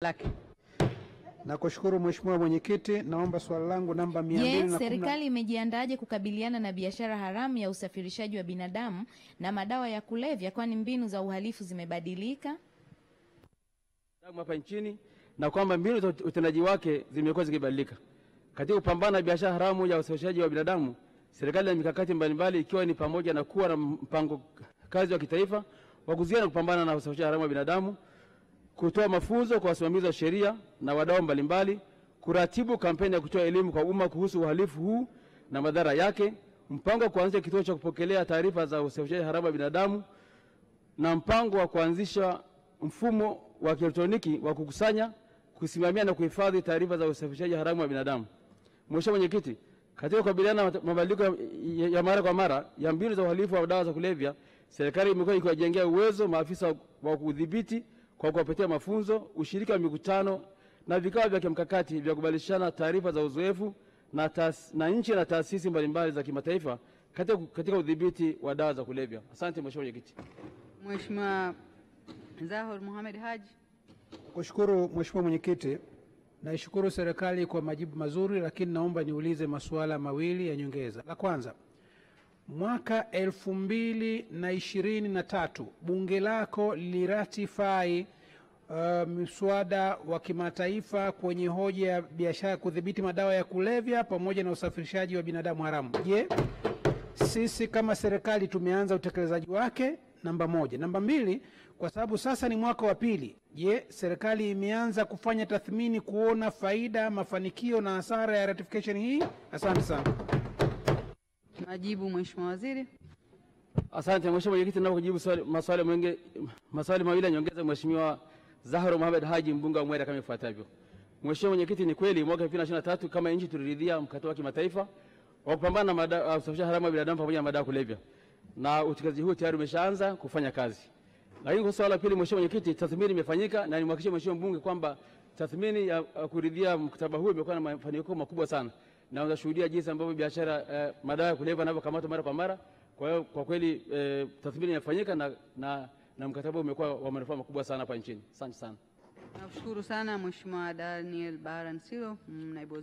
lake. Nakushukuru Mheshimiwa Mwenyekiti, naomba swali langu namba 210. Je, serikali imejiandaje kukabiliana na biashara haramu ya usafirishaji wa binadamu na madawa ya kulevya, kwani mbinu za uhalifu zimebadilika hapa nchini na kwamba mbinu za utendaji wake zimekuwa zikibadilika? Katika kupambana na biashara haramu ya usafirishaji wa binadamu, serikali ina mikakati mbalimbali ikiwa ni pamoja na kuwa na mpango kazi wa kitaifa wa kuzuia na kupambana na usafirishaji haramu wa binadamu, kutoa mafunzo kwa wasimamizi wa sheria na wadau mbalimbali, kuratibu kampeni ya kutoa elimu kwa umma kuhusu uhalifu huu na madhara yake, mpango wa kuanzisha kituo cha kupokelea taarifa za usafirishaji haramu wa binadamu, na mpango wa kuanzisha mfumo wa kielektroniki wa kukusanya, kusimamia na kuhifadhi taarifa za usafirishaji haramu wa binadamu. Mheshimiwa Mwenyekiti, katika kukabiliana na mabadiliko ya mara kwa mara ya mbinu za uhalifu wa dawa za kulevya, serikali imekuwa ikiwajengea uwezo maafisa wa kudhibiti kwa kuwapatia mafunzo, ushiriki wa mikutano na vikao vya kimkakati vya kubadilishana taarifa za uzoefu na nchi na taasisi mbalimbali za kimataifa katika udhibiti wa dawa za kulevya. Asante Mheshimiwa Mwenyekiti. Mheshimiwa Zahor Mohamed Haji. Kushukuru Mheshimiwa Mwenyekiti, naishukuru serikali kwa majibu mazuri, lakini naomba niulize masuala mawili ya nyongeza. La kwanza, mwaka 2023 bunge lako liratify mswada wa kimataifa kwenye hoja ya biashara kudhibiti madawa ya kulevya pamoja na usafirishaji wa binadamu haramu. Je, sisi kama serikali tumeanza utekelezaji wake? Namba moja. Namba mbili, kwa sababu sasa ni mwaka wa pili, je, serikali imeanza kufanya tathmini kuona faida, mafanikio na hasara ya ratification hii? Asante sana. Majibu Mheshimiwa Waziri. Asante Mheshimiwa Mwenyekiti, na kujibu maswali mawili ya nyongeza Mheshimiwa Zahor Mohamed Haji, mbunge wa Mwera, kama ifuatavyo. Mheshimiwa Mwenyekiti, ni kweli mwaka 2023 kama nchi tuliridhia mkataba wa kimataifa wa kupambana na usafirishaji haramu wa binadamu pamoja na madawa kulevya, na utekelezaji huu tayari umeshaanza kufanya kazi. Lakini kwa swala la pili, Mheshimiwa Mwenyekiti, tathmini imefanyika na nimhakikishie Mheshimiwa mbunge kwamba tathmini ya kuridhia mkataba huu imekuwa na mafanikio makubwa sana, na unashuhudia jinsi ambavyo biashara madawa ya kulevya yanavyokamatwa mara kwa mara. Kwa hiyo kwa kweli tathmini inafanyika na mkataba umekuwa wa manufaa makubwa sana hapa nchini. Asante sana. Nakushukuru sana Mheshimiwa Daniel Baran Silo, naibu